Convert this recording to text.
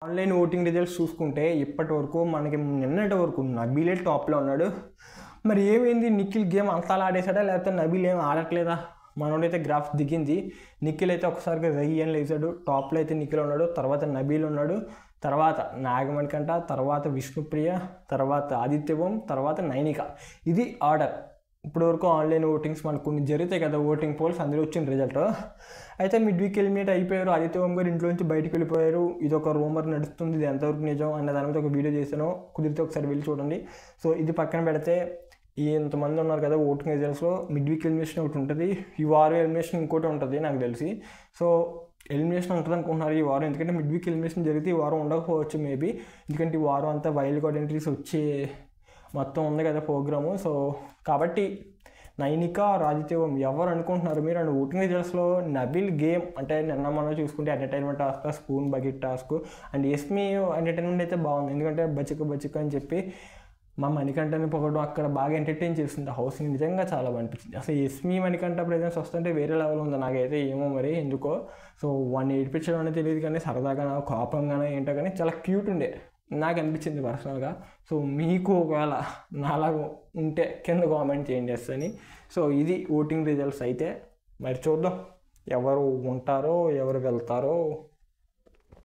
Online voting results చూసుకుంటే ఇప్పటి వరకు మనకి నిన్నటి వరకు నబీలే టాప్లో ఉన్నాడు. మరి ఏమైంది, నిఖిల్ గేమ్ అంతా ఆడేసాడా లేకపోతే నబీల్ ఏం ఆడట్లేదా? మనోడైతే గ్రాఫ్ దిగింది. నిఖిల్ అయితే ఒకసారిగా రయ్యని లేచాడు. టాప్లో అయితే నిఖిల్ ఉన్నాడు, తర్వాత నబీల్ ఉన్నాడు, తర్వాత నాగమణికంట, తర్వాత విష్ణుప్రియ, తర్వాత ఆదిత్యవం, తర్వాత నైనిక. ఇది ఆర్డర్. ఇప్పుడు వరకు ఆన్లైన్ ఓటింగ్స్ మనకు కొన్ని జరుగుతాయి కదా, ఓటింగ్ పోల్స్, అందులో వచ్చిన రిజల్ట్. అయితే మిడ్ వీక్ ఎలిమినేట్ అయిపోయారు. ఆదిత్యవం గారు ఇంట్లో నుంచి బయటకు వెళ్ళిపోయారు. ఇది ఒక రూమర్ నడుస్తుంది, ఇది ఎంతవరకు నిజం అన్న దాని మీద ఒక వీడియో చేశాను, కుదిరితే ఒకసారి వెళ్ళి చూడండి. సో ఇది పక్కన పెడితే ఇంతమంది ఉన్నారు కదా ఓటింగ్ రిజల్ట్స్లో, మిడ్ వీక్ ఎలిమినేషన్ ఒకటి ఉంటుంది, ఈ వారం ఎలిమినేషన్ ఇంకోటి ఉంటుంది నాకు తెలిసి. సో ఎలిమినేషన్ ఉంటుంది అనుకుంటున్నారు ఈ వారం, ఎందుకంటే మిడ్ వీక్ ఎలిమినేషన్ జరిగితే ఈ వారం ఉండకపోవచ్చు మేబీ, ఎందుకంటే ఈ వారం అంతా వైల్డ్ కార్డ్ ఎంట్రీస్ వచ్చే మొత్తం ఉంది కదా ప్రోగ్రాము. సో కాబట్టి నైనిక, ఆదిత్యవం ఎవరు అనుకుంటున్నారు మీరు? అండ్ ఓటింగ్ రిజల్ట్స్లో నబీల్ గేమ్ అంటే నిన్న మనం చూసుకుంటే entertainment task, spoon bucket task, and ఎస్మీ ఎంటర్టైన్మెంట్ అయితే బాగుంది, ఎందుకంటే బచ్చిక అని చెప్పి మా మణికంఠని పొగడం అక్కడ బాగా ఎంటర్టైన్ చేస్తుంది హౌస్ని, నిజంగా చాలా అనిపించింది. అసలు ఎస్మీ మణికంఠ ప్రెజెన్స్ వస్తుంటే వేరే లెవెల్ ఉంది నాకైతే, ఏమో మరి ఎందుకో. సో వాడిని ఏడిపించడం అనేది తెలియదు కానీ సరదాగానో కోపంగానో ఏంటో కానీ చాలా క్యూట్ ఉండే నాకు అనిపించింది పర్సనల్గా. సో మీకు ఒకవేళ నాలాగా ఉంటే కింద కామెంట్ చేయండి చేస్తాను. సో ఇది ఓటింగ్ రిజల్ట్స్ అయితే, మరి చూద్దాం ఎవరు ఉంటారో ఎవరు వెళ్తారో.